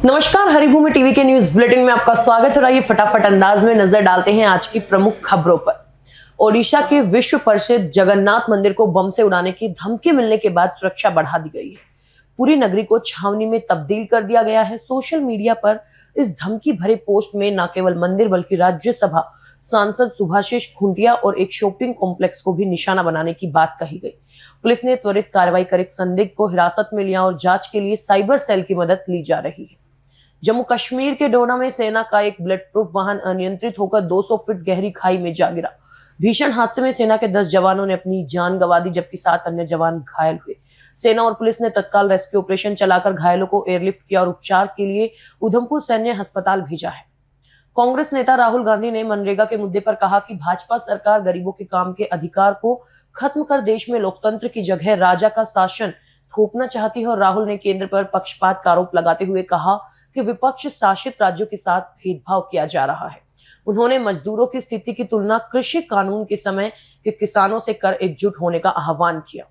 नमस्कार, हरिभूमि टीवी के news bulletin में आपका स्वागत हो रहा है। फटाफट अंदाज में नजर डालते हैं आज की प्रमुख खबरों पर। ओडिशा के विश्व प्रसिद्ध जगन्नाथ मंदिर को बम से उड़ाने की धमकी मिलने के बाद सुरक्षा बढ़ा दी गई है। पूरी नगरी को छावनी में तब्दील कर दिया गया है। सोशल मीडिया पर इस धमकी भरे पोस्ट में न केवल मंदिर बल्कि राज्यसभा सांसद सुभाषिश खुंटिया और एक शॉपिंग कॉम्प्लेक्स को भी निशाना बनाने की बात कही गई। पुलिस ने त्वरित कार्रवाई कर एक संदिग्ध को हिरासत में लिया और जांच के लिए साइबर सेल की मदद ली जा रही है। जम्मू कश्मीर के डोडा में सेना का एक बुलेट प्रूफ वाहन अनियंत्रित होकर 200 फीट गहरी खाई में जा गिरा। भीषण हादसे में सेना के 10 जवानों ने अपनी जान गंवा दी, जबकि 7 अन्य जवान घायल हुए। सेना और पुलिस ने तत्काल रेस्क्यू ऑपरेशन चलाकर घायलों को एयरलिफ्ट किया और उपचार के लिए उधमपुर सैन्य अस्पताल भेजा है। कांग्रेस नेता राहुल गांधी ने मनरेगा के मुद्दे पर कहा कि भाजपा सरकार गरीबों के काम के अधिकार को खत्म कर देश में लोकतंत्र की जगह राजा का शासन थोपना चाहती है। और राहुल ने केंद्र पर पक्षपात का आरोप लगाते हुए कहा कि विपक्ष शासित राज्यों के साथ भेदभाव किया जा रहा है। उन्होंने मजदूरों की स्थिति की तुलना कृषि कानून के समय के किसानों से कर एकजुट होने का आह्वान किया।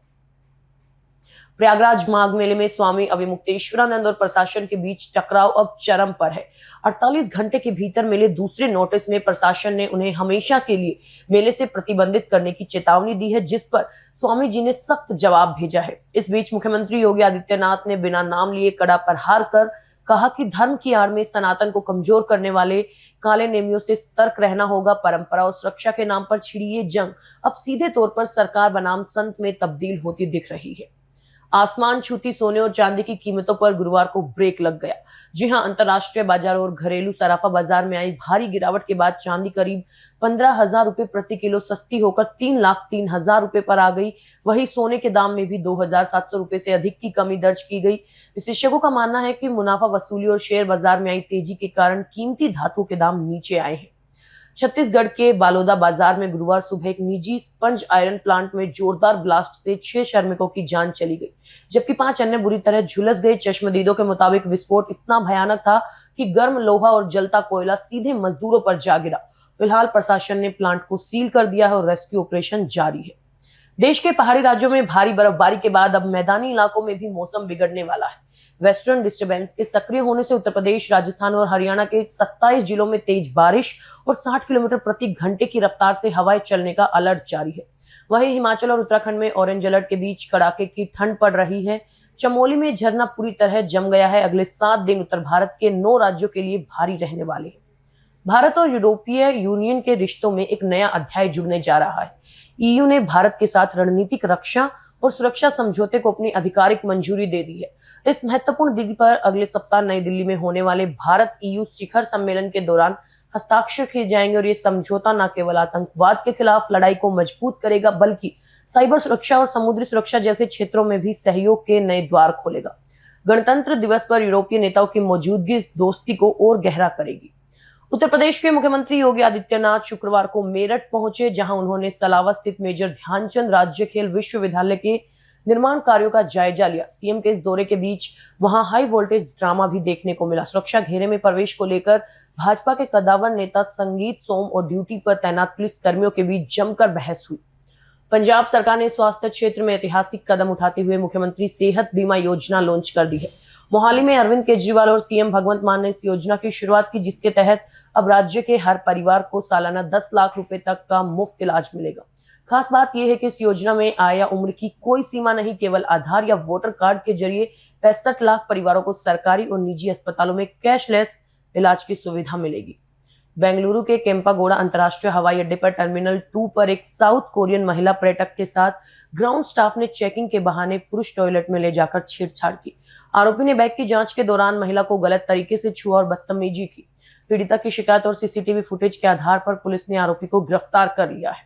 प्रयागराज माघ मेले में स्वामी अविमुक्तेश्वरानंद और प्रशासन के बीच टकराव अब चरम पर है। 48 घंटे के भीतर मिले दूसरे नोटिस में प्रशासन ने उन्हें हमेशा के लिए मेले से प्रतिबंधित करने की चेतावनी दी है, जिस पर स्वामी जी ने सख्त जवाब भेजा है। इस बीच मुख्यमंत्री योगी आदित्यनाथ ने बिना नाम लिए कड़ा प्रहार कर कहा कि धर्म की आड़ में सनातन को कमजोर करने वाले काले नेमियों से सतर्क रहना होगा। परंपरा और सुरक्षा के नाम पर छिड़ी ये जंग अब सीधे तौर पर सरकार बनाम संत में तब्दील होती दिख रही है। आसमान छूती सोने और चांदी की कीमतों पर गुरुवार को ब्रेक लग गया। जी हां, अंतरराष्ट्रीय बाजार और घरेलू सराफा बाजार में आई भारी गिरावट के बाद चांदी करीब 15,000 रुपए प्रति किलो सस्ती होकर 3,03,000 रुपए पर आ गई। वहीं सोने के दाम में भी 2,700 रुपए से अधिक की कमी दर्ज की गई। विशेषज्ञों का मानना है कि मुनाफा वसूली और शेयर बाजार में आई तेजी के कारण कीमती धातु के दाम नीचे आए हैं। छत्तीसगढ़ के बालोदा बाजार में गुरुवार सुबह एक निजी स्पंज आयरन प्लांट में जोरदार ब्लास्ट से 6 श्रमिकों की जान चली गई, जबकि 5 अन्य बुरी तरह झुलस गए। चश्मदीदों के मुताबिक विस्फोट इतना भयानक था कि गर्म लोहा और जलता कोयला सीधे मजदूरों पर जा गिरा। फिलहाल प्रशासन ने प्लांट को सील कर दिया है और रेस्क्यू ऑपरेशन जारी है। देश के पहाड़ी राज्यों में भारी बर्फबारी के बाद अब मैदानी इलाकों में भी मौसम बिगड़ने वाला है। वेस्टर्न डिस्टर्बेंस के सक्रिय होने से उत्तर प्रदेश, राजस्थान और हरियाणा के 27 जिलों में तेज बारिश और 60 किलोमीटर प्रति घंटे की रफ्तार से हवाएं चलने का अलर्ट जारी है। वहीं हिमाचल और उत्तराखंड में ऑरेंज अलर्ट के बीच कड़ाके की ठंड पड़ रही है। चमोली में झरना पूरी तरह जम गया है। अगले 7 दिन उत्तर भारत के 9 राज्यों के लिए भारी रहने वाले हैं। भारत और यूरोपीय यूनियन के रिश्तों में एक नया अध्याय जुड़ने जा रहा है। ईयू ने भारत के साथ रणनीतिक रक्षा और सुरक्षा समझौते को अपनी आधिकारिक मंजूरी दे दी है। इस महत्वपूर्ण दिन पर अगले सप्ताह नई दिल्ली में होने वाले भारत ईयू शिखर सम्मेलन के दौरान हस्ताक्षर किए जाएंगे। और ये समझौता न केवल आतंकवाद के खिलाफ लड़ाई को मजबूत करेगा, बल्कि साइबर सुरक्षा और समुद्री सुरक्षा जैसे क्षेत्रों में भी सहयोग के नए द्वार खोलेगा। गणतंत्र दिवस पर यूरोपीय नेताओं की मौजूदगी इस दोस्ती को और गहरा करेगी। उत्तर प्रदेश के मुख्यमंत्री योगी आदित्यनाथ शुक्रवार को मेरठ पहुंचे, जहां उन्होंने सलावा स्थित मेजर ध्यानचंद राज्य खेल विश्वविद्यालय के निर्माण कार्यों का जायजा लिया। सीएम के इस दौरे के बीच वहां हाई वोल्टेज ड्रामा भी देखने को मिला। सुरक्षा घेरे में प्रवेश को लेकर भाजपा के कद्दावर नेता संगीत सोम और ड्यूटी पर तैनात पुलिस कर्मियों के बीच जमकर बहस हुई। पंजाब सरकार ने स्वास्थ्य क्षेत्र में ऐतिहासिक कदम उठाते हुए मुख्यमंत्री सेहत बीमा योजना लॉन्च कर दी है। मोहाली में अरविंद केजरीवाल और सीएम भगवंत मान ने इस योजना की शुरुआत की, जिसके तहत अब राज्य के हर परिवार को सालाना 10 लाख रुपए तक का मुफ्त इलाज मिलेगा। खास बात यह है कि इस योजना में आय या उम्र की कोई सीमा नहीं, केवल आधार या वोटर कार्ड के जरिए 65 लाख परिवारों को सरकारी और निजी अस्पतालों में कैशलेस इलाज की सुविधा मिलेगी। बेंगलुरु के केम्पागोड़ा अंतर्राष्ट्रीय हवाई अड्डे पर टर्मिनल 2 पर एक साउथ कोरियन महिला पर्यटक के साथ ग्राउंड स्टाफ ने चेकिंग के बहाने पुरुष टॉयलेट में ले जाकर छेड़छाड़ की। आरोपी ने बैग की जांच के दौरान महिला को गलत तरीके से छुआ और बदतमीजी की। पीड़िता की शिकायत और सीसीटीवी फुटेज के आधार पर पुलिस ने आरोपी को गिरफ्तार कर लिया है।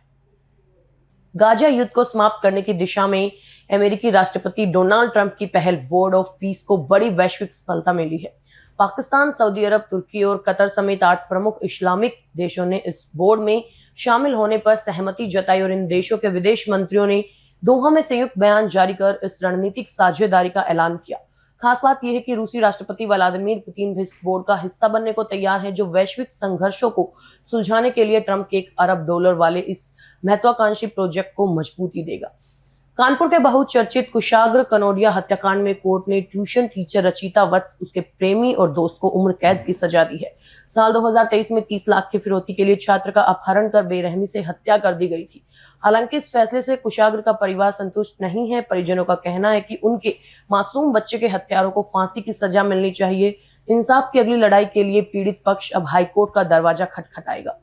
गाजा युद्ध को समाप्त करने की दिशा में अमेरिकी राष्ट्रपति डोनाल्ड ट्रंप की पहल बोर्ड ऑफ पीस को बड़ी वैश्विक सफलता मिली है। पाकिस्तान, सऊदी अरब, तुर्की और कतर समेत 8 प्रमुख इस्लामिक देशों ने इस बोर्ड में शामिल होने पर सहमति जताई और इन देशों के विदेश मंत्रियों ने दोहा में संयुक्त बयान जारी कर इस रणनीतिक साझेदारी का ऐलान किया। खास बात यह है कि रूसी राष्ट्रपति व्लादिमीर पुतिन भी इस बोर्ड का हिस्सा बनने को तैयार है, जो वैश्विक संघर्षों को सुलझाने के लिए ट्रंप के $1 अरब वाले इस महत्वाकांक्षी प्रोजेक्ट को मजबूती देगा। कानपुर के बहुचर्चित कुशाग्र कनौडिया हत्याकांड में कोर्ट ने ट्यूशन टीचर रचिता वत्स, उसके प्रेमी और दोस्त को उम्र कैद की सजा दी है। साल 2023 में 30 लाख की फिरौती के लिए छात्र का अपहरण कर बेरहमी से हत्या कर दी गई थी। हालांकि इस फैसले से कुशाग्र का परिवार संतुष्ट नहीं है। परिजनों का कहना है कि उनके मासूम बच्चे के हत्यारों को फांसी की सजा मिलनी चाहिए। इंसाफ की अगली लड़ाई के लिए पीड़ित पक्ष अब हाईकोर्ट का दरवाजा खटखटाएगा।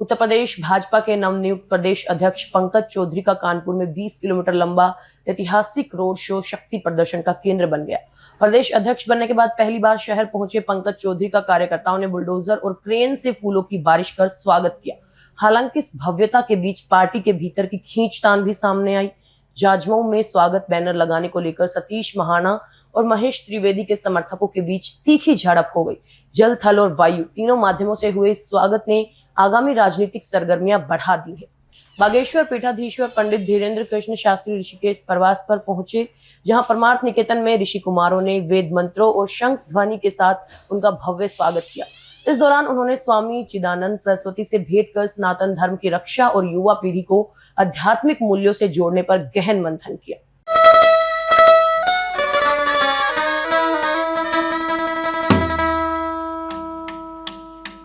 उत्तर प्रदेश भाजपा के नवनियुक्त प्रदेश अध्यक्ष पंकज चौधरी का कानपुर में 20 किलोमीटर लंबा ऐतिहासिक रोड शो शक्ति प्रदर्शन का केंद्र बन गया। प्रदेश अध्यक्ष बनने के बाद पहली बार शहर पहुंचे पंकज चौधरी का कार्यकर्ताओं ने बुलडोजर और क्रेन से फूलों की बारिश कर स्वागत किया। हालांकि इस भव्यता के बीच पार्टी के भीतर की खींचतान भी सामने आई। जाजमऊ में स्वागत बैनर लगाने को लेकर सतीश महाना और महेश त्रिवेदी के समर्थकों के बीच तीखी झड़प हो गई। जल, थल और वायु तीनों माध्यमों से हुए इस स्वागत ने आगामी राजनीतिक सरगर्मियां बढ़ा दी है। बागेश्वर पीठाधीश्वर पंडित धीरेन्द्र कृष्ण शास्त्री ऋषिकेश प्रवास पर पहुंचे, जहां परमार्थ निकेतन में ऋषि कुमारों ने वेद मंत्रों और शंख ध्वनि के साथ उनका भव्य स्वागत किया। इस दौरान उन्होंने स्वामी चिदानंद सरस्वती से भेंट कर सनातन धर्म की रक्षा और युवा पीढ़ी को आध्यात्मिक मूल्यों से जोड़ने पर गहन मंथन किया।